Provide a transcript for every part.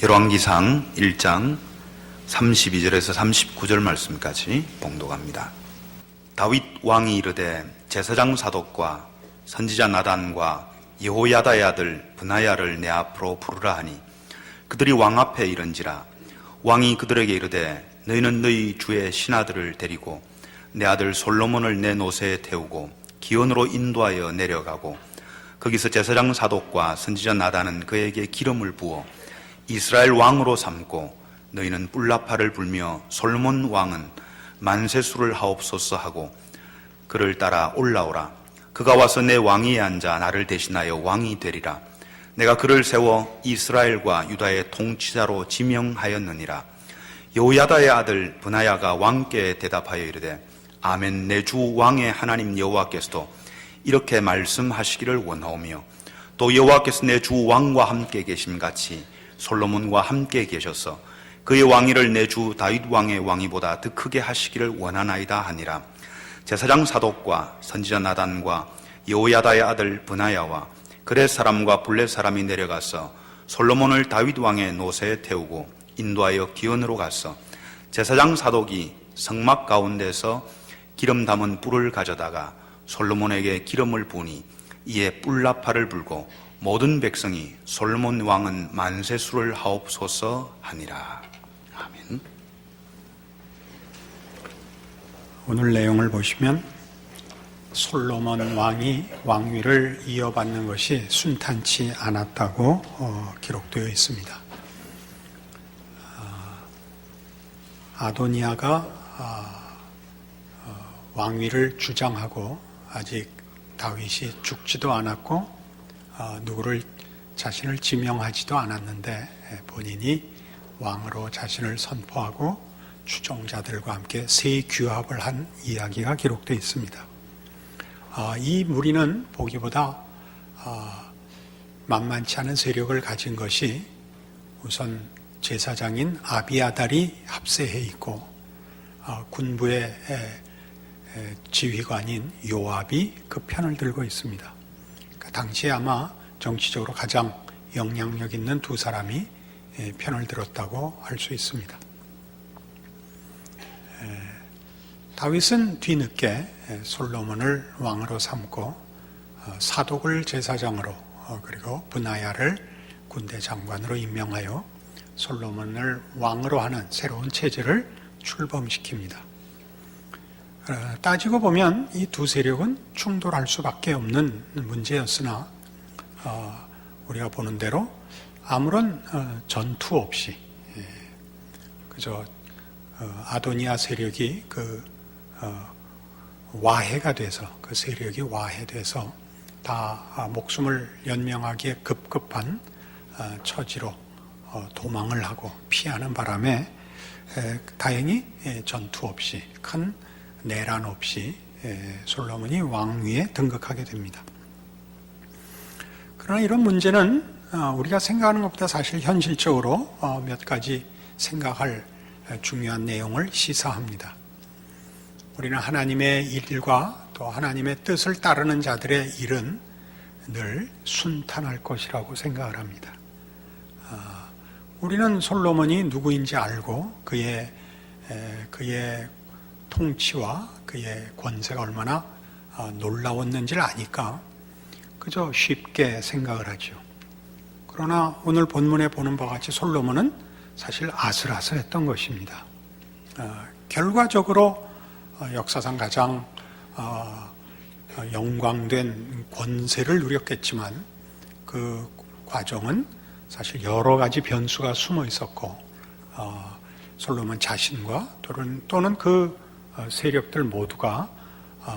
열왕기상 1장 32절에서 39절 말씀까지 봉독합니다. 다윗 왕이 이르되 제사장 사독과 선지자 나단과 여호야다의 아들 브나야를 내 앞으로 부르라 하니 그들이 왕 앞에 이른지라. 왕이 그들에게 이르되 너희는 너희 주의 신하들을 데리고 내 아들 솔로몬을 내 노새에 태우고 기온으로 인도하여 내려가고 거기서 제사장 사독과 선지자 나단은 그에게 기름을 부어 이스라엘 왕으로 삼고 너희는 뿔나파를 불며 솔로몬 왕은 만세수를 하옵소서 하고 그를 따라 올라오라. 그가 와서 내 왕위에 앉아 나를 대신하여 왕이 되리라. 내가 그를 세워 이스라엘과 유다의 통치자로 지명하였느니라. 여호야다의 아들 브나야가 왕께 대답하여 이르되 아멘. 내 주 왕의 하나님 여호와께서도 이렇게 말씀하시기를 원하오며 또 여호와께서 내 주 왕과 함께 계심같이 솔로몬과 함께 계셔서 그의 왕위를 내 주 다윗 왕의 왕위보다 더 크게 하시기를 원하나이다 하니라. 제사장 사독과 선지자 나단과 여호야다의 아들 브나야와 그렛 사람과 블렛 사람이 내려가서 솔로몬을 다윗 왕의 노새에 태우고 인도하여 기온으로 갔어. 제사장 사독이 성막 가운데서 기름 담은 뿔을 가져다가 솔로몬에게 기름을 부으니 이에 뿔나파를 불고 모든 백성이 솔로몬 왕은 만세수를 하옵소서 하니라. 아멘. 오늘 내용을 보시면 솔로몬 왕이 왕위를 이어받는 것이 순탄치 않았다고 기록되어 있습니다. 아도니아가 왕위를 주장하고 아직 다윗이 죽지도 않았고 누구를 자신을 지명하지도 않았는데 본인이 왕으로 자신을 선포하고 추종자들과 함께 새 규합을 한 이야기가 기록되어 있습니다. 이 무리는 보기보다 만만치 않은 세력을 가진 것이 우선 제사장인 아비아달이 합세해 있고 군부의 지휘관인 요압이 그 편을 들고 있습니다. 그러니까 당시에 아마 정치적으로 가장 영향력 있는 두 사람이 편을 들었다고 할 수 있습니다. 다윗은 뒤늦게 솔로몬을 왕으로 삼고 사독을 제사장으로 그리고 브나야를 군대 장관으로 임명하여 솔로몬을 왕으로 하는 새로운 체제를 출범시킵니다. 따지고 보면 이 두 세력은 충돌할 수밖에 없는 문제였으나 우리가 보는 대로 아무런 전투 없이 그저 아도니아 세력이 와해가 돼서 그 세력이 와해돼서 다 목숨을 연명하기에 급급한 처지로 도망을 하고 피하는 바람에 다행히 전투 없이 큰 내란 없이 솔로몬이 왕위에 등극하게 됩니다. 그러나 이런 문제는 우리가 생각하는 것보다 사실 현실적으로 몇 가지 생각할 중요한 내용을 시사합니다. 우리는 하나님의 일과 또 하나님의 뜻을 따르는 자들의 일은 늘 순탄할 것이라고 생각을 합니다. 우리는 솔로몬이 누구인지 알고 그의 통치와 그의 권세가 얼마나 놀라웠는지를 아니까 그저 쉽게 생각을 하죠. 그러나 오늘 본문에 보는 바와 같이 솔로몬은 사실 아슬아슬했던 것입니다. 결과적으로 역사상 가장 영광된 권세를 누렸겠지만 그 과정은 사실 여러 가지 변수가 숨어 있었고 솔로몬 자신과 또는 그 세력들 모두가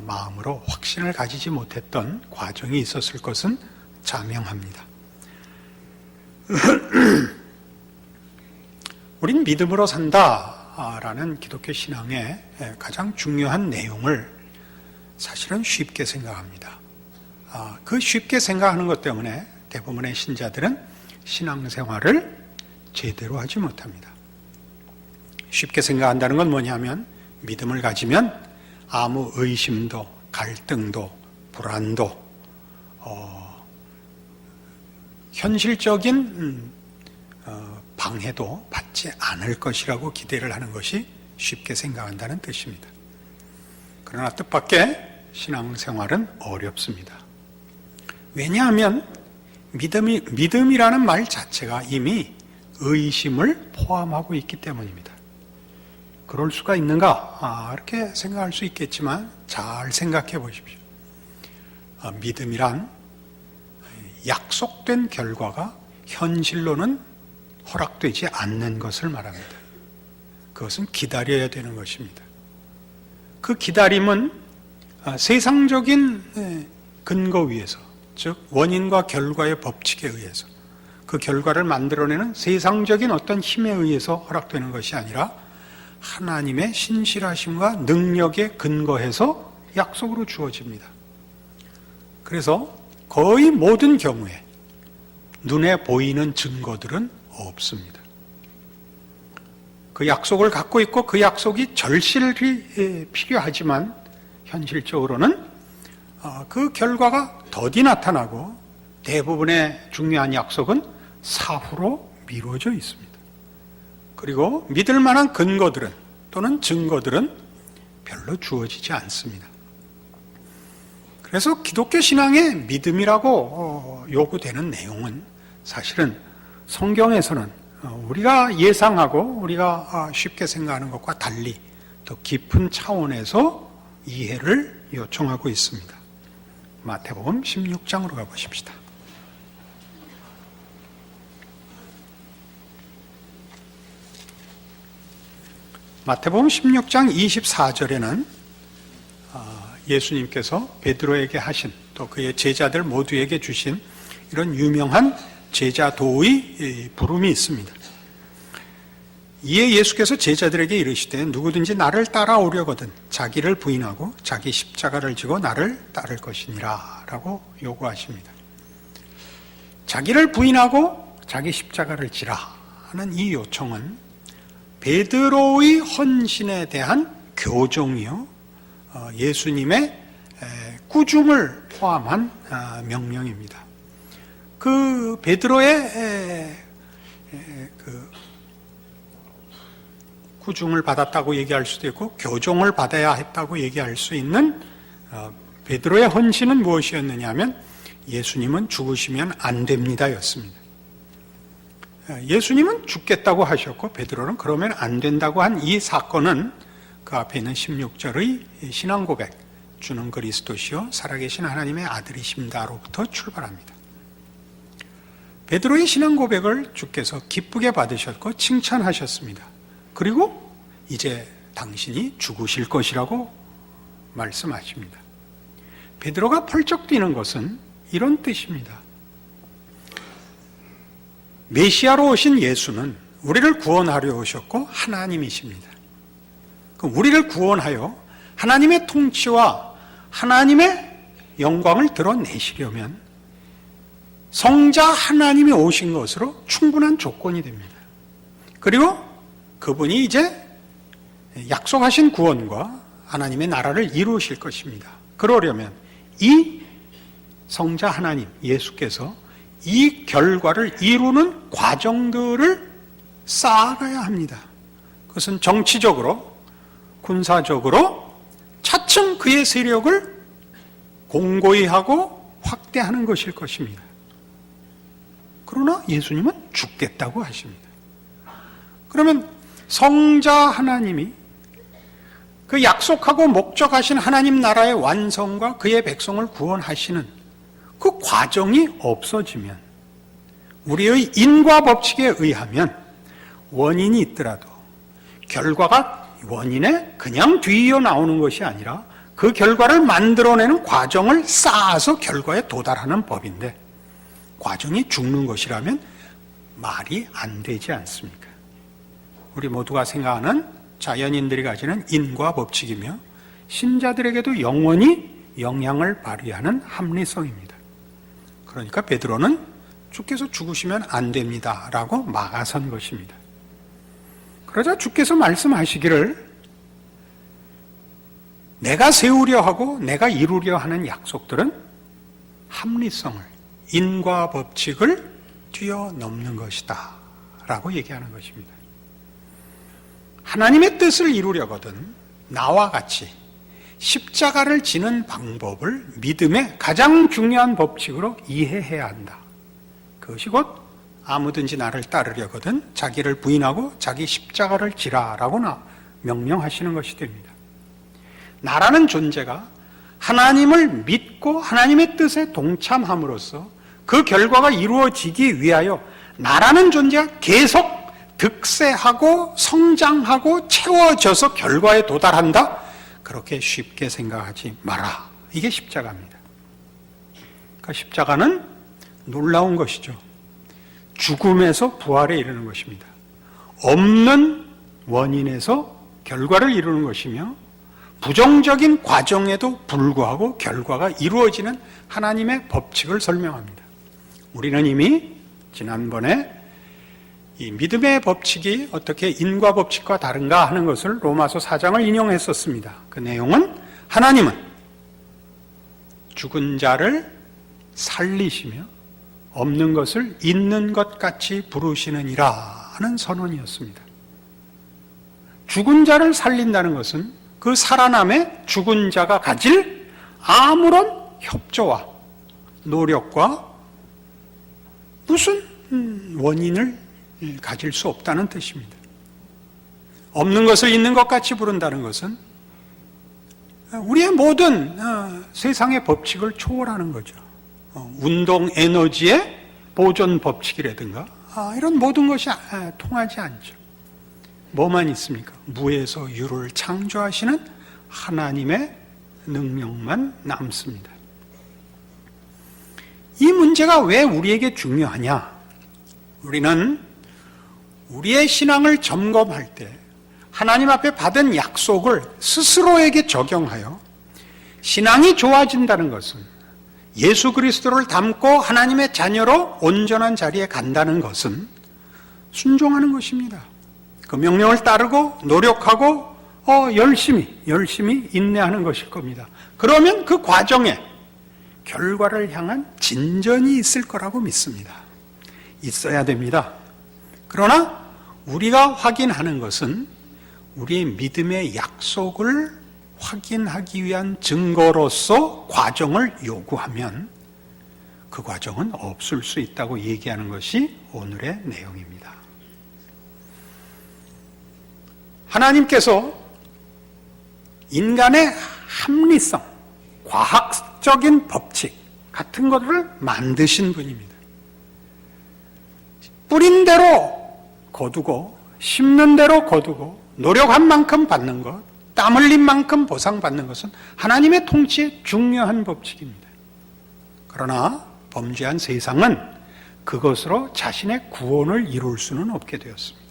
마음으로 확신을 가지지 못했던 과정이 있었을 것은 자명합니다. 우린 믿음으로 산다라는 기독교 신앙의 가장 중요한 내용을 사실은 쉽게 생각합니다. 그 쉽게 생각하는 것 때문에 대부분의 신자들은 신앙생활을 제대로 하지 못합니다. 쉽게 생각한다는 건 뭐냐면 믿음을 가지면 아무 의심도 갈등도 불안도 현실적인 방해도 받지 않을 것이라고 기대를 하는 것이 쉽게 생각한다는 뜻입니다. 그러나 뜻밖의 신앙생활은 어렵습니다. 왜냐하면 믿음이라는 말 자체가 이미 의심을 포함하고 있기 때문입니다. 그럴 수가 있는가? 이렇게 생각할 수 있겠지만 잘 생각해 보십시오. 믿음이란 약속된 결과가 현실로는 허락되지 않는 것을 말합니다. 그것은 기다려야 되는 것입니다. 그 기다림은 세상적인 근거 위에서, 즉 원인과 결과의 법칙에 의해서, 그 결과를 만들어내는 세상적인 어떤 힘에 의해서 허락되는 것이 아니라 하나님의 신실하심과 능력에 근거해서 약속으로 주어집니다. 그래서 거의 모든 경우에 눈에 보이는 증거들은 없습니다. 그 약속을 갖고 있고 그 약속이 절실히 필요하지만 현실적으로는 그 결과가 더디 나타나고 대부분의 중요한 약속은 사후로 미뤄져 있습니다. 그리고 믿을 만한 근거들은 또는 증거들은 별로 주어지지 않습니다. 그래서 기독교 신앙의 믿음이라고 요구되는 내용은 사실은 성경에서는 우리가 예상하고 우리가 쉽게 생각하는 것과 달리 더 깊은 차원에서 이해를 요청하고 있습니다. 마태복음 16장으로 가보십시다. 마태복음 16장 24절에는 예수님께서 베드로에게 하신 또 그의 제자들 모두에게 주신 이런 유명한 제자도의 부름이 있습니다. 이에 예수께서 제자들에게 이르시되 누구든지 나를 따라오려거든 자기를 부인하고 자기 십자가를 지고 나를 따를 것이니라 라고 요구하십니다. 자기를 부인하고 자기 십자가를 지라 하는 이 요청은 베드로의 헌신에 대한 교종이요 예수님의 꾸중을 포함한 명령입니다. 그 베드로의 그 꾸중을 받았다고 얘기할 수도 있고 교종을 받아야 했다고 얘기할 수 있는 베드로의 헌신은 무엇이었느냐 하면 예수님은 죽으시면 안 됩니다 였습니다. 예수님은 죽겠다고 하셨고 베드로는 그러면 안 된다고 한 이 사건은 그 앞에 있는 16절의 신앙 고백, 주는 그리스도시요 살아계신 하나님의 아들이십니다로부터 출발합니다. 베드로의 신앙 고백을 주께서 기쁘게 받으셨고 칭찬하셨습니다. 그리고 이제 당신이 죽으실 것이라고 말씀하십니다. 베드로가 펄쩍 뛰는 것은 이런 뜻입니다. 메시아로 오신 예수는 우리를 구원하려 오셨고 하나님이십니다. 우리를 구원하여 하나님의 통치와 하나님의 영광을 드러내시려면 성자 하나님이 오신 것으로 충분한 조건이 됩니다. 그리고 그분이 이제 약속하신 구원과 하나님의 나라를 이루실 것입니다. 그러려면 이 성자 하나님 예수께서 이 결과를 이루는 과정들을 쌓아가야 합니다. 그것은 정치적으로, 군사적으로 차츰 그의 세력을 공고히 하고 확대하는 것일 것입니다. 그러나 예수님은 죽겠다고 하십니다. 그러면 성자 하나님이 그 약속하고 목적하신 하나님 나라의 완성과 그의 백성을 구원하시는 그 과정이 없어지면 우리의 인과 법칙에 의하면 원인이 있더라도 결과가 원인에 그냥 뒤이어 나오는 것이 아니라 그 결과를 만들어내는 과정을 쌓아서 결과에 도달하는 법인데 과정이 죽는 것이라면 말이 안 되지 않습니까? 우리 모두가 생각하는 자연인들이 가지는 인과 법칙이며 신자들에게도 영원히 영향을 발휘하는 합리성입니다. 그러니까 베드로는 주께서 죽으시면 안 됩니다 라고 막아선 것입니다. 그러자 주께서 말씀하시기를 내가 세우려 하고 내가 이루려 하는 약속들은 합리성을, 인과 법칙을 뛰어넘는 것이다 라고 얘기하는 것입니다. 하나님의 뜻을 이루려거든 나와 같이 십자가를 지는 방법을 믿음의 가장 중요한 법칙으로 이해해야 한다. 그것이 곧 아무든지 나를 따르려거든 자기를 부인하고 자기 십자가를 지라라고 명령하시는 것이 됩니다. 나라는 존재가 하나님을 믿고 하나님의 뜻에 동참함으로써 그 결과가 이루어지기 위하여 나라는 존재가 계속 득세하고 성장하고 채워져서 결과에 도달한다? 그렇게 쉽게 생각하지 마라. 이게 십자가입니다. 그러니까 십자가는 놀라운 것이죠. 죽음에서 부활에 이르는 것입니다. 없는 원인에서 결과를 이루는 것이며 부정적인 과정에도 불구하고 결과가 이루어지는 하나님의 법칙을 설명합니다. 우리는 이미 지난번에 이 믿음의 법칙이 어떻게 인과 법칙과 다른가 하는 것을 로마서 4장을 인용했었습니다. 그 내용은 하나님은 죽은 자를 살리시며 없는 것을 있는 것 같이 부르시느니라 하는 선언이었습니다. 죽은 자를 살린다는 것은 그 살아남에 죽은 자가 가질 아무런 협조와 노력과 무슨 원인을 가질 수 없다는 뜻입니다. 없는 것을 있는 것 같이 부른다는 것은 우리의 모든 세상의 법칙을 초월하는 거죠. 운동 에너지의 보존 법칙이라든가 이런 모든 것이 통하지 않죠. 뭐만 있습니까? 무에서 유를 창조하시는 하나님의 능력만 남습니다. 이 문제가 왜 우리에게 중요하냐? 우리는 우리의 신앙을 점검할 때 하나님 앞에 받은 약속을 스스로에게 적용하여 신앙이 좋아진다는 것은 예수 그리스도를 닮고 하나님의 자녀로 온전한 자리에 간다는 것은 순종하는 것입니다. 그 명령을 따르고 노력하고 열심히 인내하는 것일 겁니다. 그러면 그 과정에 결과를 향한 진전이 있을 거라고 믿습니다. 있어야 됩니다. 그러나 우리가 확인하는 것은 우리의 믿음의 약속을 확인하기 위한 증거로서 과정을 요구하면 그 과정은 없을 수 있다고 얘기하는 것이 오늘의 내용입니다. 하나님께서 인간의 합리성, 과학적인 법칙 같은 것을 만드신 분입니다. 뿌린 대로 거두고 심는 대로 거두고 노력한 만큼 받는 것, 땀 흘린 만큼 보상받는 것은 하나님의 통치의 중요한 법칙입니다. 그러나 범죄한 세상은 그것으로 자신의 구원을 이룰 수는 없게 되었습니다.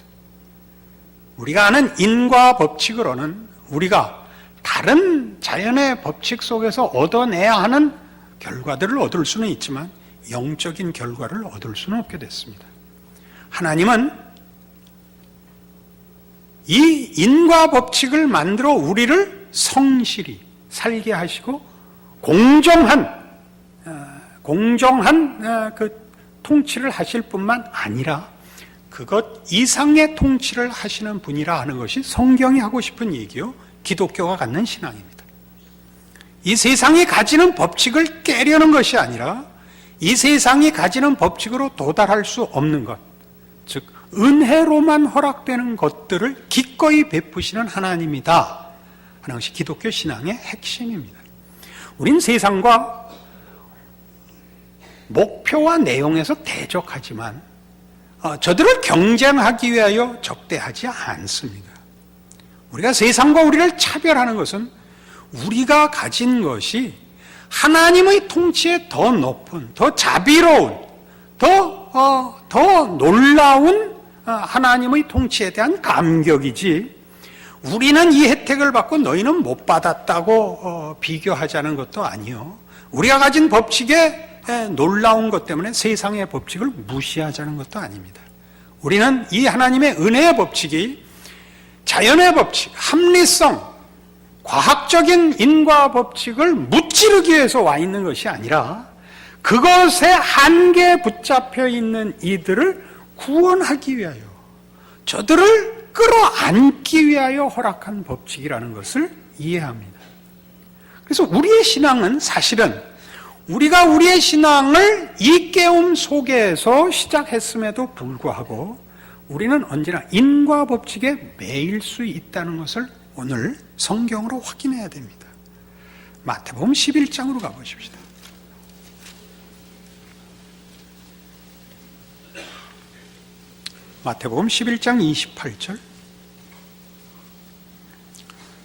우리가 아는 인과 법칙으로는 우리가 다른 자연의 법칙 속에서 얻어내야 하는 결과들을 얻을 수는 있지만 영적인 결과를 얻을 수는 없게 됐습니다. 하나님은 이 인과 법칙을 만들어 우리를 성실히 살게 하시고 공정한 그 통치를 하실 뿐만 아니라 그것 이상의 통치를 하시는 분이라 하는 것이 성경이 하고 싶은 얘기요, 기독교가 갖는 신앙입니다. 이 세상이 가지는 법칙을 깨려는 것이 아니라 이 세상이 가지는 법칙으로 도달할 수 없는 것, 즉 은혜로만 허락되는 것들을 기꺼이 베푸시는 하나님이다 하는 것이 기독교 신앙의 핵심입니다. 우린 세상과 목표와 내용에서 대적하지만 저들을 경쟁하기 위하여 적대하지 않습니다. 우리가 세상과 우리를 차별하는 것은 우리가 가진 것이 하나님의 통치에 더 높은, 더 자비로운, 더 놀라운 하나님의 통치에 대한 감격이지, 우리는 이 혜택을 받고 너희는 못 받았다고 비교하자는 것도 아니요, 우리가 가진 법칙에 놀라운 것 때문에 세상의 법칙을 무시하자는 것도 아닙니다. 우리는 이 하나님의 은혜의 법칙이 자연의 법칙, 합리성, 과학적인 인과 법칙을 무찌르기 위해서 와 있는 것이 아니라 그것에 한계에 붙잡혀 있는 이들을 구원하기 위하여, 저들을 끌어안기 위하여 허락한 법칙이라는 것을 이해합니다. 그래서 우리의 신앙은 사실은 우리가 우리의 신앙을 이 깨움 속에서 시작했음에도 불구하고 우리는 언제나 인과 법칙에 매일 수 있다는 것을 오늘 성경으로 확인해야 됩니다. 마태복음 11장으로 가보십시다. 마태복음 11장 28절.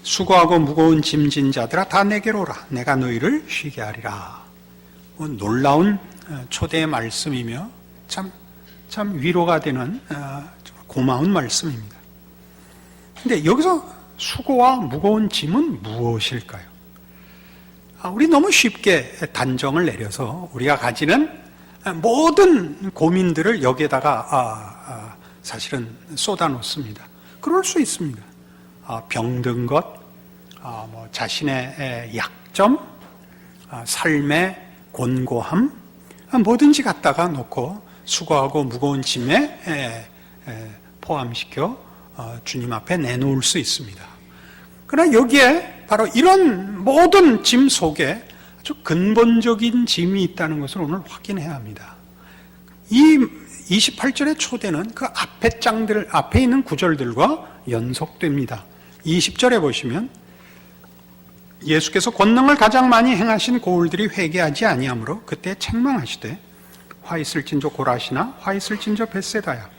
수고하고 무거운 짐진 자들아 다 내게로 오라. 내가 너희를 쉬게 하리라. 놀라운 초대의 말씀이며 참 위로가 되는 고마운 말씀입니다. 근데 여기서 수고와 무거운 짐은 무엇일까요? 우리 너무 쉽게 단정을 내려서 우리가 가지는 모든 고민들을 여기에다가 사실은 쏟아놓습니다. 그럴 수 있습니다. 병든 것, 자신의 약점, 삶의 곤고함, 뭐든지 갖다가 놓고 수고하고 무거운 짐에 포함시켜 주님 앞에 내놓을 수 있습니다. 그러나 여기에 바로 이런 모든 짐 속에 아주 근본적인 짐이 있다는 것을 오늘 확인해야 합니다. 이 28절의 초대는 그 앞에 있는 구절들과 연속됩니다. 20절에 보시면 예수께서 권능을 가장 많이 행하신 고울들이 회개하지 아니하므로 그때 책망하시되 화 있을진저 고라시나 화 있을진저 벳세다야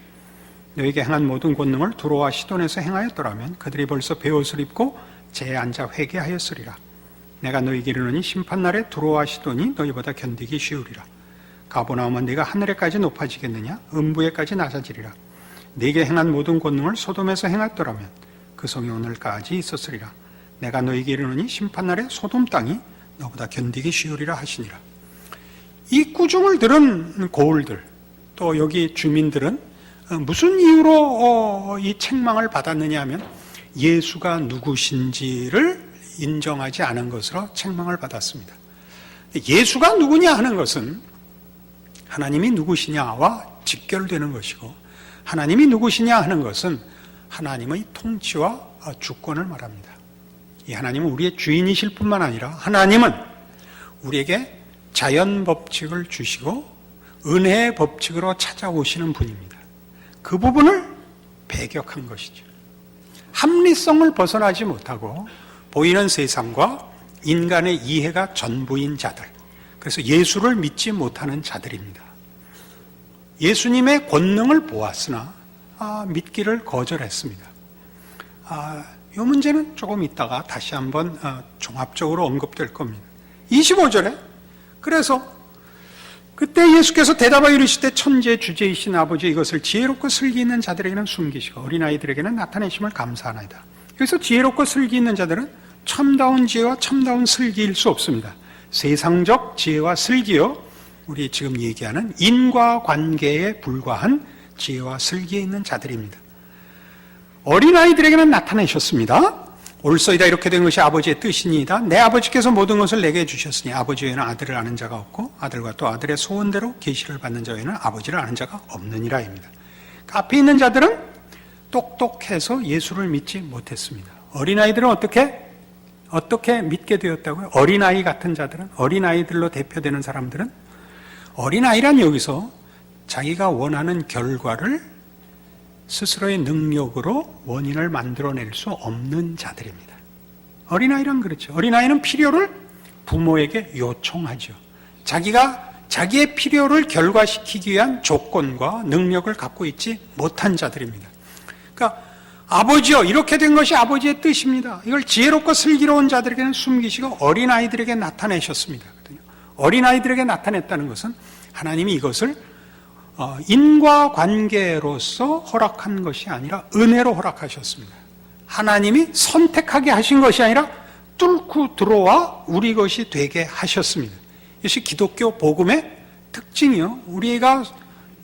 너에게 행한 모든 권능을 두로와 시돈에서 행하였더라면 그들이 벌써 베옷을 입고 재에 앉아 회개하였으리라. 내가 너에게 이르노니 심판날에 두로와 시돈이 너희보다 견디기 쉬우리라. 가버나움은 네가 하늘에까지 높아지겠느냐 음부에까지 낮아지리라. 네게 행한 모든 권능을 소돔에서 행했더라면 그 성이 오늘까지 있었으리라. 내가 너에게 이르노니 심판날에 소돔 땅이 너보다 견디기 쉬우리라 하시니라. 이 꾸중을 들은 고울들 또 여기 주민들은 무슨 이유로 이 책망을 받았느냐 하면 예수가 누구신지를 인정하지 않은 것으로 책망을 받았습니다. 예수가 누구냐 하는 것은 하나님이 누구시냐와 직결되는 것이고 하나님이 누구시냐 하는 것은 하나님의 통치와 주권을 말합니다. 이 하나님은 우리의 주인이실 뿐만 아니라 하나님은 우리에게 자연 법칙을 주시고 은혜의 법칙으로 찾아오시는 분입니다. 그 부분을 배격한 것이죠. 합리성을 벗어나지 못하고 보이는 세상과 인간의 이해가 전부인 자들, 그래서 예수를 믿지 못하는 자들입니다. 예수님의 권능을 보았으나 믿기를 거절했습니다. 이 문제는 조금 있다가 다시 한번 종합적으로 언급될 겁니다. 25절에 그래서 그때 예수께서 대답하여 이르시되 천지의 주제이신 아버지 이것을 지혜롭고 슬기 있는 자들에게는 숨기시고 어린아이들에게는 나타내심을 감사하나이다. 여기서 지혜롭고 슬기 있는 자들은 참다운 지혜와 참다운 슬기일 수 없습니다. 세상적 지혜와 슬기요, 우리 지금 얘기하는 인과관계에 불과한 지혜와 슬기에 있는 자들입니다. 어린아이들에게는 나타내셨습니다. 올소이다 이렇게 된 것이 아버지의 뜻이니이다. 내 아버지께서 모든 것을 내게 주셨으니 아버지 외에는 아들을 아는 자가 없고 아들과 또 아들의 소원대로 계시를 받는 자 외에는 아버지를 아는 자가 없느니라입니다. 앞에 있는 자들은 똑똑해서 예수를 믿지 못했습니다. 어린아이들은 어떻게 믿게 되었다고요? 어린아이 같은 자들은, 어린아이들로 대표되는 사람들은 어린아이란 여기서 자기가 원하는 결과를 스스로의 능력으로 원인을 만들어낼 수 없는 자들입니다. 어린아이란 그렇죠. 어린아이는 필요를 부모에게 요청하죠. 자기의 필요를 결과시키기 위한 조건과 능력을 갖고 있지 못한 자들입니다. 그러니까 아버지요, 이렇게 된 것이 아버지의 뜻입니다. 이걸 지혜롭고 슬기로운 자들에게는 숨기시고 어린아이들에게 나타내셨습니다. 어린아이들에게 나타냈다는 것은 하나님이 이것을 인과관계로서 허락한 것이 아니라 은혜로 허락하셨습니다. 하나님이 선택하게 하신 것이 아니라 뚫고 들어와 우리 것이 되게 하셨습니다. 이것이 기독교 복음의 특징이요, 우리가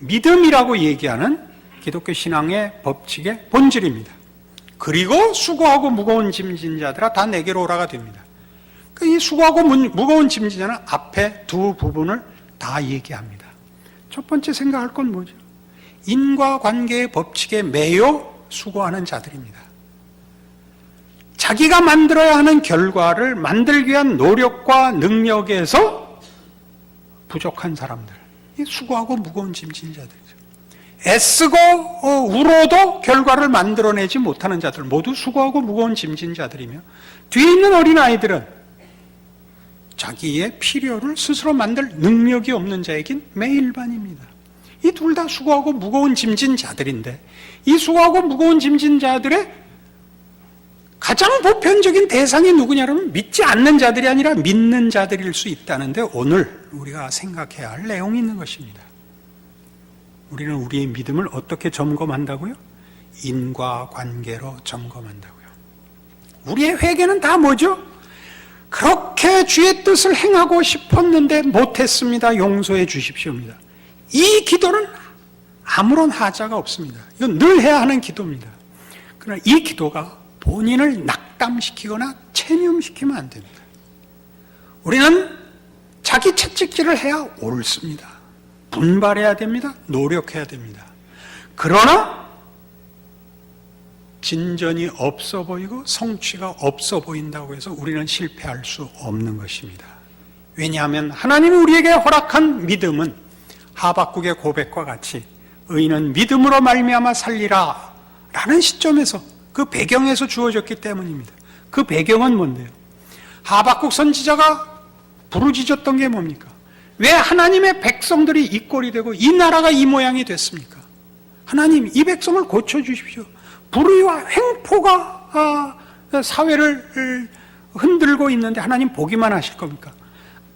믿음이라고 얘기하는 기독교 신앙의 법칙의 본질입니다. 그리고 수고하고 무거운 짐진 자들아 다 내게로 오라가 됩니다. 이 수고하고 무거운 짐진 자는 앞에 두 부분을 다 얘기합니다. 첫 번째 생각할 건 뭐죠? 인과관계의 법칙에 매여 수고하는 자들입니다. 자기가 만들어야 하는 결과를 만들기 위한 노력과 능력에서 부족한 사람들, 수고하고 무거운 짐진 자들이죠. 애쓰고 울어도 결과를 만들어내지 못하는 자들, 모두 수고하고 무거운 짐진 자들이며, 뒤에 있는 어린아이들은 자기의 필요를 스스로 만들 능력이 없는 자에겐 매일반입니다. 이 둘 다 수고하고 무거운 짐진 자들인데, 이 수고하고 무거운 짐진 자들의 가장 보편적인 대상이 누구냐면 믿지 않는 자들이 아니라 믿는 자들일 수 있다는데, 오늘 우리가 생각해야 할 내용이 있는 것입니다. 우리는 우리의 믿음을 어떻게 점검한다고요? 인과관계로 점검한다고요. 우리의 회개는 다 뭐죠? 그렇게 주의 뜻을 행하고 싶었는데 못했습니다. 용서해 주십시오입니다. 이 기도는 아무런 하자가 없습니다. 이건 늘 해야 하는 기도입니다. 그러나 이 기도가 본인을 낙담시키거나 체념시키면 안 됩니다. 우리는 자기 채찍질을 해야 옳습니다. 분발해야 됩니다. 노력해야 됩니다. 그러나 진전이 없어 보이고 성취가 없어 보인다고 해서 우리는 실패할 수 없는 것입니다. 왜냐하면 하나님이 우리에게 허락한 믿음은 하박국의 고백과 같이 의인은 믿음으로 말미암아 살리라 라는 시점에서, 그 배경에서 주어졌기 때문입니다. 그 배경은 뭔데요? 하박국 선지자가 부르짖었던 게 뭡니까? 왜 하나님의 백성들이 이 꼴이 되고 이 나라가 이 모양이 됐습니까? 하나님, 이 백성을 고쳐주십시오. 불의와 횡포가 사회를 흔들고 있는데 하나님 보기만 하실 겁니까?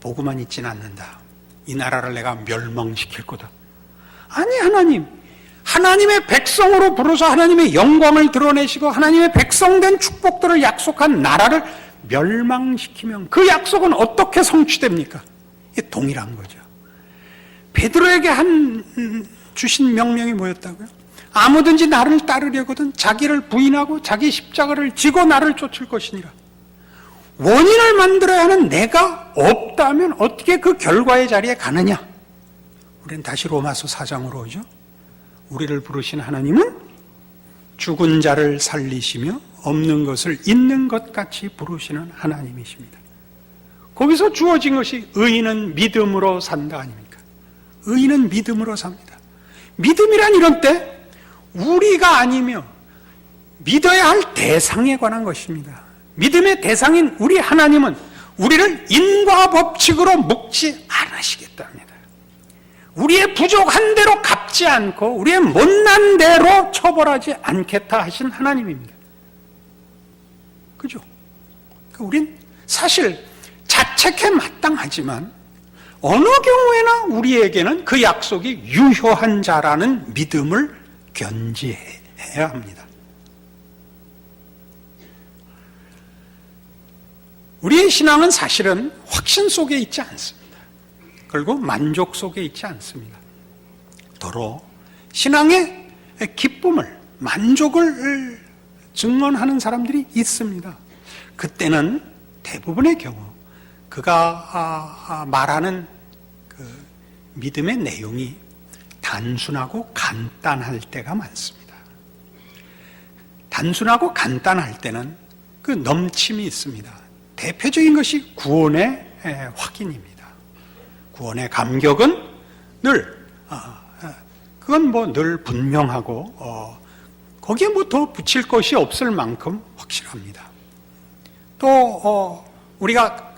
보고만 있지는 않는다. 이 나라를 내가 멸망시킬 거다. 아니, 하나님, 하나님의 백성으로 부르셔 하나님의 영광을 드러내시고 하나님의 백성된 축복들을 약속한 나라를 멸망시키면 그 약속은 어떻게 성취됩니까? 이게 동일한 거죠. 베드로에게 주신 명령이 뭐였다고요? 아무든지 나를 따르려거든 자기를 부인하고 자기 십자가를 지고 나를 쫓을 것이니라. 원인을 만들어야 하는 내가 없다면 어떻게 그 결과의 자리에 가느냐? 우리는 다시 로마서 4장으로 오죠. 우리를 부르신 하나님은 죽은 자를 살리시며 없는 것을 있는 것 같이 부르시는 하나님이십니다. 거기서 주어진 것이 의인은 믿음으로 산다 아닙니까? 의인은 믿음으로 삽니다. 믿음이란 이런 때 우리가 아니며 믿어야 할 대상에 관한 것입니다. 믿음의 대상인 우리 하나님은 우리를 인과 법칙으로 묶지 않으시겠답니다. 우리의 부족한 대로 갚지 않고 우리의 못난 대로 처벌하지 않겠다 하신 하나님입니다. 그죠? 우린 사실 자책해 마땅하지만 어느 경우에나 우리에게는 그 약속이 유효한 자라는 믿음을 견지해야 합니다. 우리의 신앙은 사실은 확신 속에 있지 않습니다. 그리고 만족 속에 있지 않습니다. 더러 신앙의 기쁨을, 만족을 증언하는 사람들이 있습니다. 그때는 대부분의 경우 그가 말하는 그 믿음의 내용이 단순하고 간단할 때가 많습니다. 단순하고 간단할 때는 그 넘침이 있습니다. 대표적인 것이 구원의 확인입니다. 구원의 감격은 늘 그건 뭐 늘 분명하고 거기에 뭐 더 붙일 것이 없을 만큼 확실합니다. 또 우리가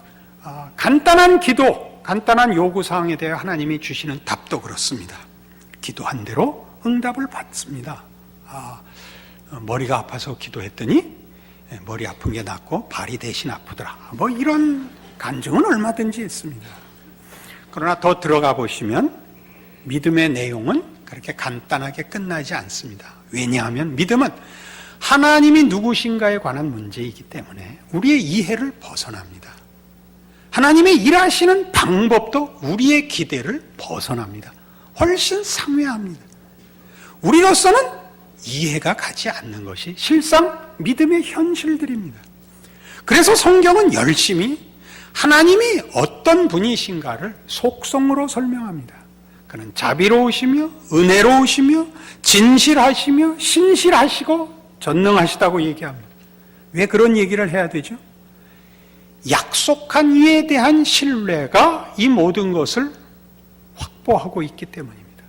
간단한 기도, 간단한 요구사항에 대해 하나님이 주시는 답도 그렇습니다. 기도한 대로 응답을 받습니다. 머리가 아파서 기도했더니 머리 아픈 게 낫고 발이 대신 아프더라. 뭐 이런 간증은 얼마든지 있습니다. 그러나 더 들어가 보시면 믿음의 내용은 그렇게 간단하게 끝나지 않습니다. 왜냐하면 믿음은 하나님이 누구신가에 관한 문제이기 때문에 우리의 이해를 벗어납니다. 하나님의 일하시는 방법도 우리의 기대를 벗어납니다. 훨씬 상회합니다. 우리로서는 이해가 가지 않는 것이 실상 믿음의 현실들입니다. 그래서 성경은 열심히 하나님이 어떤 분이신가를 속성으로 설명합니다. 그는 자비로우시며 은혜로우시며 진실하시며 신실하시고 전능하시다고 얘기합니다. 왜 그런 얘기를 해야 되죠? 약속한 이에 대한 신뢰가 이 모든 것을 확보하고 있기 때문입니다.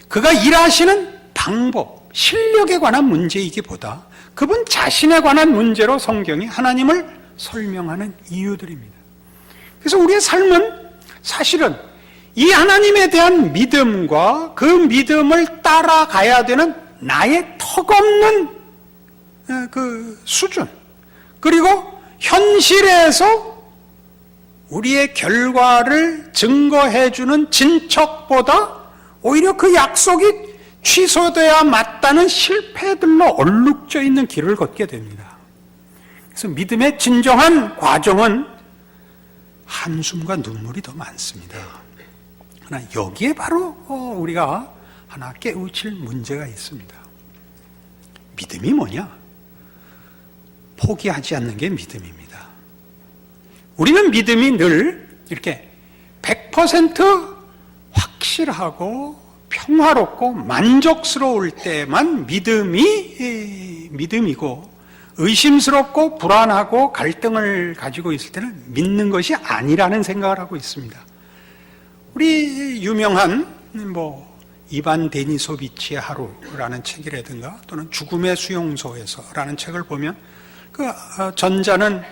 그가 일하시는 방법, 실력에 관한 문제이기보다 그분 자신에 관한 문제로 성경이 하나님을 설명하는 이유들입니다. 그래서 우리의 삶은 사실은 이 하나님에 대한 믿음과 그 믿음을 따라가야 되는 나의 턱없는 그 수준, 그리고 현실에서 우리의 결과를 증거해주는 진척보다 오히려 그 약속이 취소돼야 맞다는 실패들로 얼룩져 있는 길을 걷게 됩니다. 그래서 믿음의 진정한 과정은 한숨과 눈물이 더 많습니다. 그러나 여기에 바로 우리가 하나 깨우칠 문제가 있습니다. 믿음이 뭐냐? 포기하지 않는 게 믿음입니다. 우리는 믿음이 늘 이렇게 100% 확실하고 평화롭고 만족스러울 때만 믿음이고, 의심스럽고 불안하고 갈등을 가지고 있을 때는 믿는 것이 아니라는 생각을 하고 있습니다. 우리 유명한 이반 데니소비치의 하루라는 책이라든가 또는 죽음의 수용소에서라는 책을 보면 그 전자는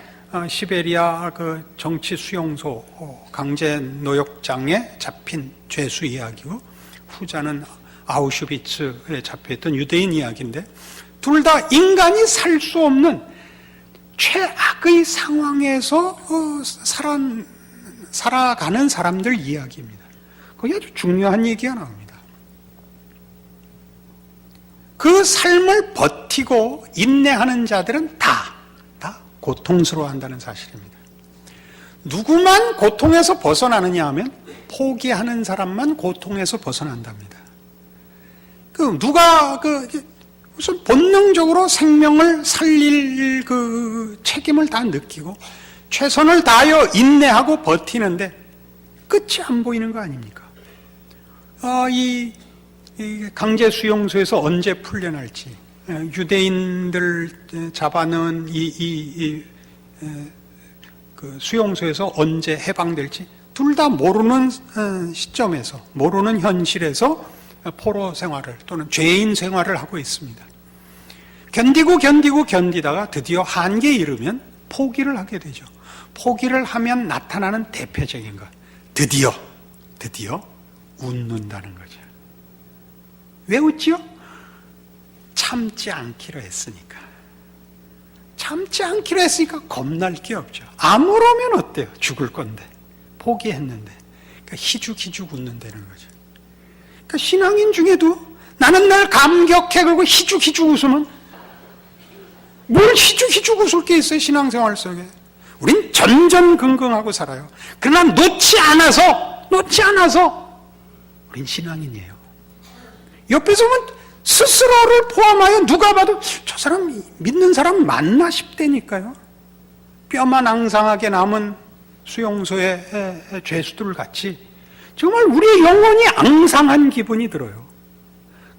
시베리아 그 정치 수용소 강제 노역장에 잡힌 죄수 이야기고, 후자는 아우슈비츠에 잡혀있던 유대인 이야기인데, 둘 다 인간이 살 수 없는 최악의 상황에서 살아가는 사람들 이야기입니다. 거기 아주 중요한 얘기가 나옵니다. 그 삶을 버티고 인내하는 자들은 다 고통스러워한다는 사실입니다. 누구만 고통에서 벗어나느냐 하면 포기하는 사람만 고통에서 벗어난답니다. 누가 무슨 본능적으로 생명을 살릴 그 책임을 다 느끼고 최선을 다하여 인내하고 버티는데 끝이 안 보이는 거 아닙니까? 이 강제 수용소에서 언제 풀려날지, 유대인들 잡아넣은 그 수용소에서 언제 해방될지 둘 다 모르는 시점에서, 모르는 현실에서 포로 생활을 또는 죄인 생활을 하고 있습니다. 견디다가 드디어 한계에 이르면 포기를 하게 되죠. 포기를 하면 나타나는 대표적인 것, 드디어 웃는다는 거죠. 왜 웃지요? 참지 않기로 했으니까. 참지 않기로 했으니까 겁날 게 없죠. 아무러면 어때요? 죽을 건데. 포기했는데. 그러니까 희죽희죽 웃는다는 거죠. 그러니까 신앙인 중에도 나는 날 감격해 그리고 희죽희죽 웃으면 뭘 희죽희죽 웃을 게 있어요? 신앙생활 속에. 우린 전전긍긍하고 살아요. 그러나 놓지 않아서 우린 신앙인이에요. 옆에서 보면 스스로를 포함하여 누가 봐도 저 사람 믿는 사람 맞나 싶다니까요. 뼈만 앙상하게 남은 수용소의 죄수들 같이 정말 우리의 영혼이 앙상한 기분이 들어요.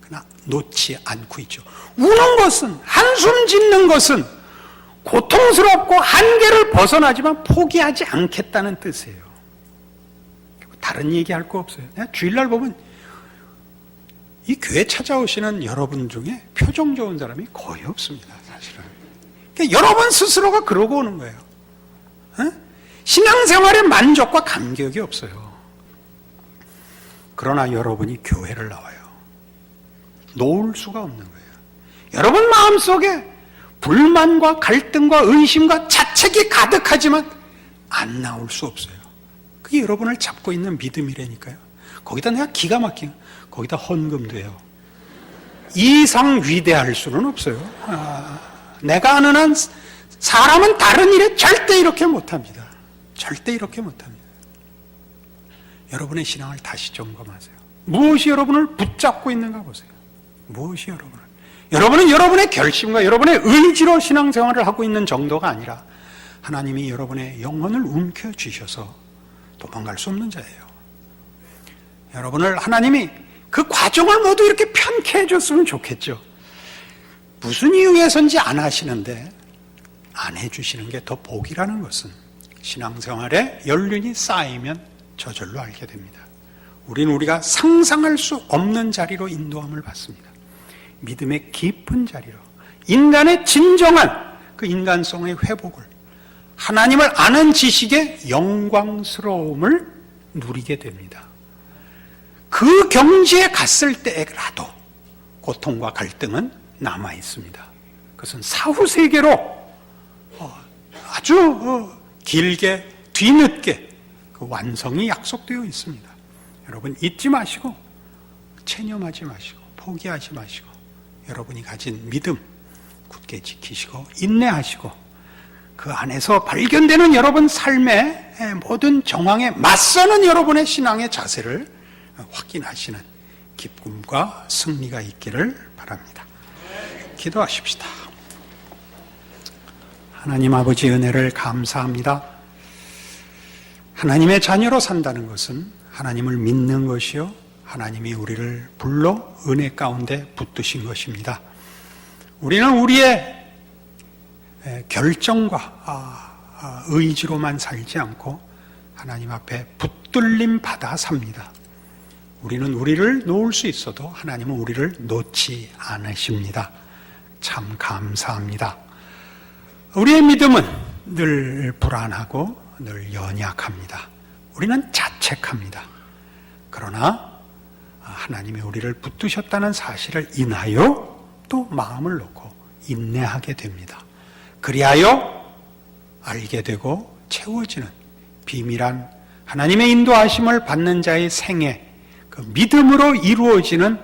그러나 놓지 않고 있죠. 우는 것은, 한숨 짓는 것은 고통스럽고 한계를 벗어나지만 포기하지 않겠다는 뜻이에요. 다른 얘기할 거 없어요. 내가 주일날 보면 이 교회 찾아오시는 여러분 중에 표정 좋은 사람이 거의 없습니다, 사실은. 그러니까 여러분 스스로가 그러고 오는 거예요. 신앙생활의 만족과 감격이 없어요. 그러나 여러분이 교회를 나와요. 놓을 수가 없는 거예요. 여러분 마음속에 불만과 갈등과 의심과 자책이 가득하지만 안 나올 수 없어요. 그게 여러분을 잡고 있는 믿음이라니까요. 거기다 내가 기가 막힌, 거기다 헌금도 해요. 이 이상 위대할 수는 없어요. 내가 아는 한 사람은 다른 일에 절대 이렇게 못합니다. 절대 이렇게 못합니다. 여러분의 신앙을 다시 점검하세요. 무엇이 여러분을 붙잡고 있는가 보세요. 무엇이 여러분은 여러분의 결심과 여러분의 의지로 신앙생활을 하고 있는 정도가 아니라 하나님이 여러분의 영혼을 움켜쥐셔서 도망갈 수 없는 자예요. 여러분을 하나님이 그 과정을 모두 이렇게 편케 해줬으면 좋겠죠. 무슨 이유에서인지 안 하시는데 안 해주시는 게 더 복이라는 것은 신앙생활에 연륜이 쌓이면 저절로 알게 됩니다. 우리가 상상할 수 없는 자리로 인도함을 받습니다. 믿음의 깊은 자리로, 인간의 진정한 그 인간성의 회복을, 하나님을 아는 지식의 영광스러움을 누리게 됩니다. 그 경지에 갔을 때라도 고통과 갈등은 남아 있습니다. 그것은 사후 세계로 아주 길게 뒤늦게 그 완성이 약속되어 있습니다. 여러분 잊지 마시고, 체념하지 마시고, 포기하지 마시고, 여러분이 가진 믿음 굳게 지키시고 인내하시고, 그 안에서 발견되는 여러분 삶의 모든 정황에 맞서는 여러분의 신앙의 자세를 확인하시는 기쁨과 승리가 있기를 바랍니다. 기도하십시다. 하나님 아버지 은혜를 감사합니다. 하나님의 자녀로 산다는 것은 하나님을 믿는 것이요, 하나님이 우리를 불러 은혜 가운데 붙드신 것입니다. 우리는 우리의 결정과 의지로만 살지 않고 하나님 앞에 붙들림 받아 삽니다. 우리는 우리를 놓을 수 있어도 하나님은 우리를 놓지 않으십니다. 참 감사합니다. 우리의 믿음은 늘 불안하고 늘 연약합니다. 우리는 자책합니다. 그러나 하나님이 우리를 붙드셨다는 사실을 인하여 또 마음을 놓고 인내하게 됩니다. 그리하여 알게 되고 채워지는 비밀한 하나님의 인도하심을 받는 자의 생애, 그 믿음으로 이루어지는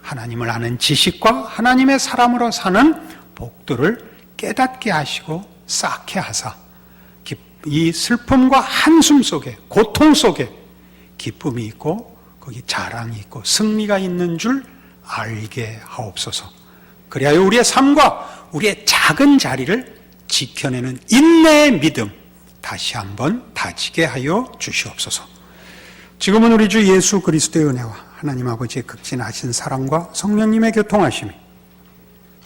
하나님을 아는 지식과 하나님의 사람으로 사는 복들을 깨닫게 하시고 쌓게 하사 이 슬픔과 한숨 속에, 고통 속에 기쁨이 있고 거기 자랑이 있고 승리가 있는 줄 알게 하옵소서. 그리하여 우리의 삶과 우리의 작은 자리를 지켜내는 인내의 믿음 다시 한번 다지게 하여 주시옵소서. 지금은 우리 주 예수 그리스도의 은혜와 하나님 아버지의 극진하신 사랑과 성령님의 교통하심이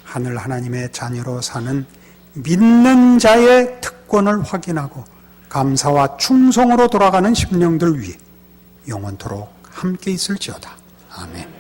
하늘 하나님의 자녀로 사는 믿는 자의 특권을 확인하고 감사와 충성으로 돌아가는 심령들 위해 영원토록 함께 있을지어다. 아멘.